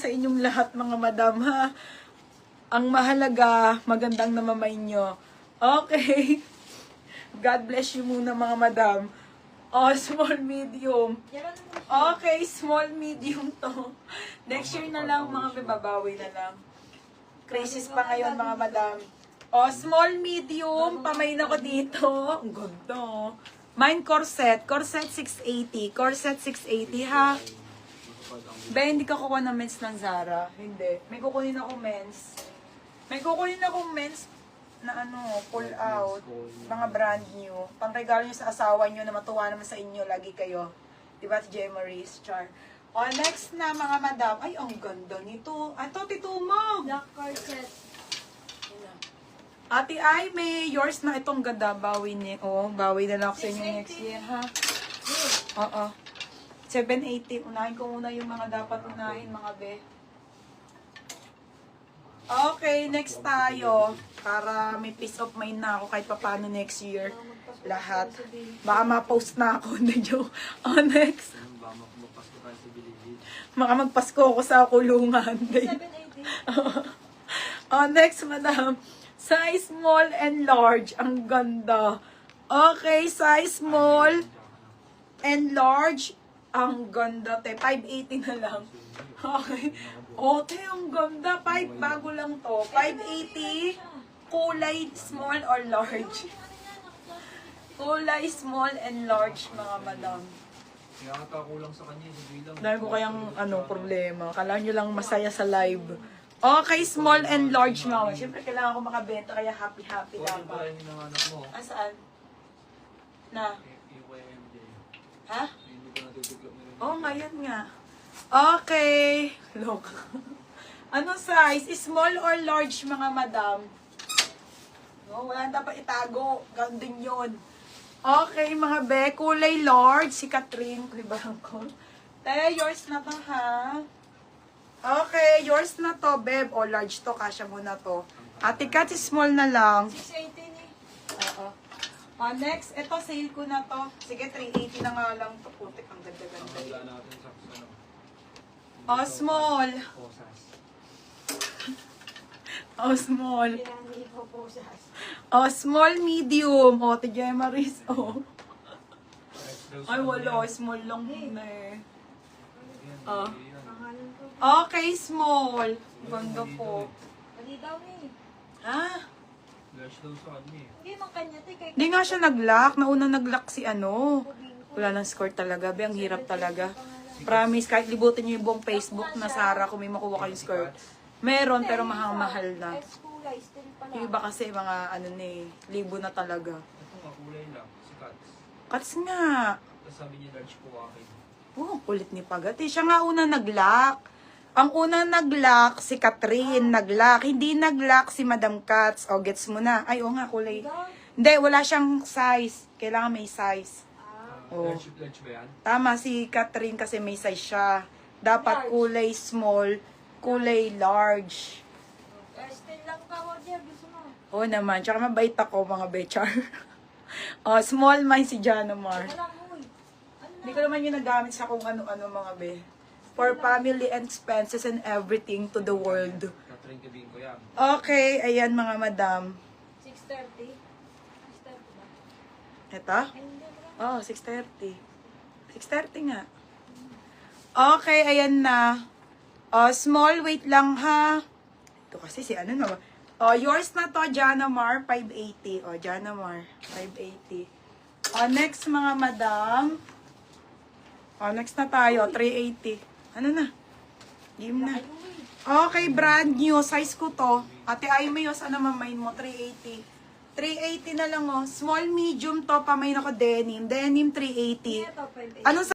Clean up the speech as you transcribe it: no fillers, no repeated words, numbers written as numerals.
sa inyong lahat mga madam ha. Ang mahalaga, magandang namamay nyo. Okay. God bless you muna mga madam. Oh, small, medium. Okay, small, medium to. Next year na lang mga babawi na lang. Crisis pa ngayon mga madam. Oh, small, medium. Pamain ako dito. Ang ganda. Mine corset. Corset 680. Corset 680 ha. Ba, hindi ka kukuha ng men's ng Zara. Hindi. May kukunin ako men's. May kukunin akong men's na pull out. Mga brand new. Pang-regalo nyo sa asawa nyo na matuwa naman sa inyo. Lagi kayo. Diba, J. Maurice? Char. O, next na mga madam. Ay, ang ganda nito. Ito, tituma. Black corset. Ate Aimee, yours na itong ganda. Bawi ni. Oh, bawi na lang ako sa inyo next year, ha? Oo. 780. Unahin ko muna yung mga dapat unahin, mga be. Okay, next tayo. Para may peace of mind na ako kahit paano next year. Lahat. Baka ma-post na ako. Hindi joke. Oh, next. Baka magpasko ako sa kulungan. 780. Oh, next, madam. Size small and large. Ang ganda. Okay, size small and large. Ang ganda, te. 580 na lang. Okay. Oh, te, ang ganda. Bago lang to. 580. Kulay small or large. Kulay small and large, mga madam. Nakakakulang sa kanya, hindi lang. Dahil ko kayang problema. Kailangan nyo lang masaya sa live. Okay, small and large mga. Siyempre, kailangan ko makabenta, kaya happy-happy lang Bakit ba? ba yung nanganak mo? Saan? Na? Yung YMJ. Ha? Hindi ko natutugla mo rin. Oh, ngayon nga. Okay. Look. Ano size? Small or large, mga madam? No, wala na dapat itago. Gandun yun. Okay, mga be. Kulay large. Si Catherine. Kulibahan ko. Yours na to, ha? Okay, yours na to, beb. O, large to. Kasya mo na to. Ate Kat, small na lang. 680 ni. Oo. Next, ito, sale ko na to. Sige, 380 na nga lang to. Putik, ang ganda-ganda. Wala natin sa ano. Small. Posas. Small. Pinani ko po sa Small, medium. Tigay Maris. Ay, wala. Small lang muna eh. pangalan ko. Okay, small. Ganda po. Mali daw ni. Ah, Flash daw sa kanya eh. Hindi man kanya te kay. hindi nga siya nag-lock. Nauna nag-lock si Wala nang score talaga. Be, ang hirap talaga. Promise, kahit libutin niyo yung buong Facebook na Sara kung may makuha kayong score. Meron, pero mahal na. Kulay still pala. Yung iba kasi mga libo na talaga. Ito nga, kulay lang. Si Kats. Kats nga. Tapos sabi niya, large po akin. Oh, kulit ni Pagati. Siya nga una nag-lock. Ang una nag-lock, si Catherine nag-lock. Hindi nag-lock si Madam Kats. O, gets mo na. Ay, nga, kulay. Hindi, wala siyang size. Kailangan may size. Oh. Large ba yan? Tama, si Catherine kasi may size siya. Dapat kulay small, kulay large. Still lang ka niya gusto mo. Oo naman. Tsaka mabait ako, mga bechar. Small mine si Janomar. Wala mo eh. Hindi ko naman yung nagamit sa kung ano-ano, mga be. For family expenses and everything to the world. Catherine Kabin ko yan. Okay, ayan mga madam. 630. 630 ba? Ito? Ay, hindi ba? 6:30. 6:30 nga. Okay, ayan na. Small, wait lang ha. Ito kasi si na ba? Yours na to, Janamar, 580. Janamar, 580. Next mga madam. Next na tayo, 380. Ano na? Game na. Okay, brand new. Size ko to. Ate Aimee, sana mamain mo, 380. 380 na lang Small, medium to. Pamain ako denim. Denim, 380. Ito, 580. Anong